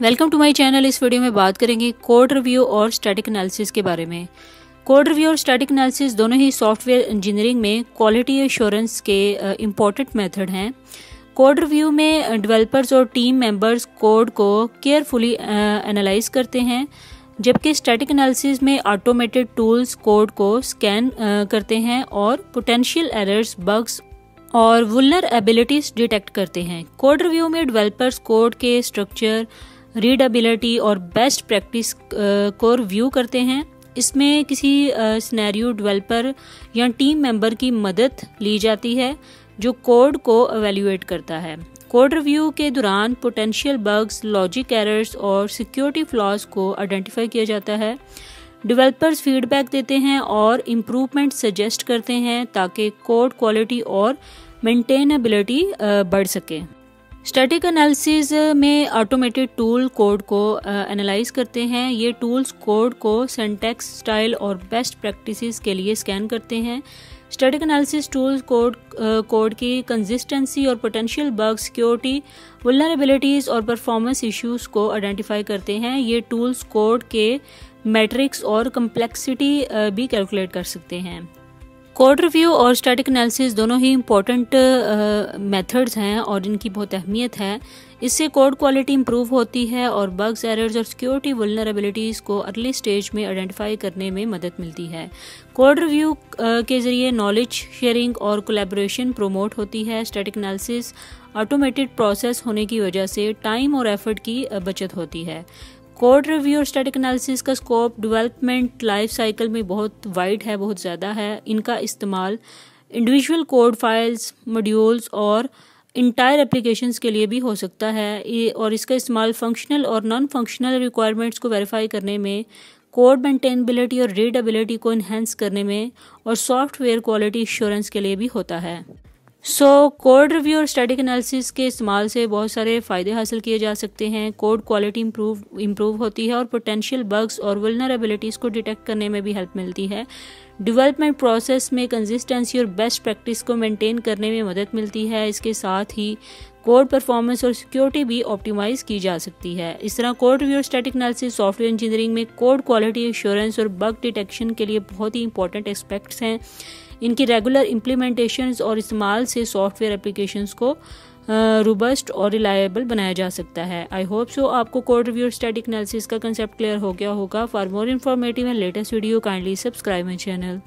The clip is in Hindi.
Welcome to my channel. इस वीडियो में बात करेंगे कोड रिव्यू और स्टैटिक एनालिसिस के बारे में। कोड रिव्यू और स्टैटिक एनालिसिस दोनों ही सॉफ्टवेयर इंजीनियरिंग में क्वालिटी एश्योरेंस के इम्पॉर्टेंट मेथड हैं। कोड रिव्यू में डेवलपर्स और टीम मेंबर्स कोड को केयरफुली एनालाइज करते हैं, जबकि स्टैटिक एनालिसिस में ऑटोमेटेड टूल्स कोड को स्कैन करते हैं और पोटेंशियल एरर्स, बग्स और वुलनरेबिलिटीज डिटेक्ट करते हैं। कोड रिव्यू में डेवलपर्स कोड के स्ट्रक्चर, रीडेबिलिटी और बेस्ट प्रैक्टिस को रिव्यू करते हैं। इसमें किसी सिनेरियो डेवलपर या टीम मेंबर की मदद ली जाती है जो कोड को एवेल्युएट करता है। कोड रिव्यू के दौरान पोटेंशियल बग्स, लॉजिक एरर्स और सिक्योरिटी फ्लॉज को आइडेंटिफाई किया जाता है। डेवलपर्स फीडबैक देते हैं और इम्प्रूवमेंट सजेस्ट करते हैं ताकि कोड क्वालिटी और मेंटेनेबिलिटी बढ़ सके। स्टैटिक एनालिसिस में ऑटोमेटेड टूल कोड को एनालाइज करते हैं। ये टूल्स कोड को सिंटैक्स, स्टाइल और बेस्ट प्रैक्टिसेस के लिए स्कैन करते हैं। स्टैटिक एनालिसिस टूल्स कोड की कंसिस्टेंसी और पोटेंशियल बग्स, सिक्योरिटी वुलनरेबिलिटीज और परफॉर्मेंस इश्यूज को आइडेंटिफाई करते हैं। ये टूल्स कोड के मैट्रिक्स और कम्प्लेक्सिटी भी कैलकुलेट कर सकते हैं। कोड रिव्यू और स्टैटिक एनालिसिस दोनों ही इम्पोर्टेंट मेथड्स हैं और इनकी बहुत अहमियत है। इससे कोड क्वालिटी इंप्रूव होती है और बग्स, एरर्स और सिक्योरिटी वुलनरेबिलिटीज़ को अर्ली स्टेज में आइडेंटिफाई करने में मदद मिलती है। कोड रिव्यू के ज़रिए नॉलेज शेयरिंग और कोलैबोरेशन प्रोमोट होती है। स्टैटिक एनालिसिस ऑटोमेटेड प्रोसेस होने की वजह से टाइम और एफर्ट की बचत होती है। कोड रिव्यू और स्टैटिक एनालिसिस का स्कोप डेवलपमेंट लाइफ साइकिल में बहुत वाइड है, बहुत ज़्यादा है। इनका इस्तेमाल इंडिविजुअल कोड फाइल्स, मॉड्यूल्स और इंटायर एप्लीकेशंस के लिए भी हो सकता है और इसका इस्तेमाल फंक्शनल और नॉन फंक्शनल रिक्वायरमेंट्स को वेरीफाई करने में, कोड मेंटेनेबिलिटी और रीडेबिलिटी को इन्हेंस करने में और सॉफ्टवेयर क्वालिटी एश्योरेंस के लिए भी होता है। कोड रिव्यू और स्टैटिक एनालिसिस के इस्तेमाल से बहुत सारे फ़ायदे हासिल किए जा सकते हैं। कोड क्वालिटी इम्प्रूव होती है और पोटेंशियल बग्स और वुलनरेबिलिटीज़ को डिटेक्ट करने में भी हेल्प मिलती है। डेवलपमेंट प्रोसेस में कंसिस्टेंसी और बेस्ट प्रैक्टिस को मेंटेन करने में मदद मिलती है। इसके साथ ही कोड परफॉर्मेंस और सिक्योरिटी भी ऑप्टिमाइज की जा सकती है। इस तरह कोड रिव्यू और स्टैटिक एनालिसिस सॉफ्टवेयर इंजीनियरिंग में कोड क्वालिटी एश्योरेंस और बग डिटेक्शन के लिए बहुत ही इंपॉर्टेंट एस्पेक्ट्स हैं। इनकी रेगुलर इम्प्लीमेंटेशंस और इस्तेमाल से सॉफ्टवेयर एप्लीकेशंस को रोबस्ट और रिलायबल बनाया जा सकता है। आई होप सो आपको कोड रिव्यू और स्टैटिक एनालिसिस का कंसेप्ट क्लियर हो गया होगा। For more informative and latest video kindly subscribe my channel.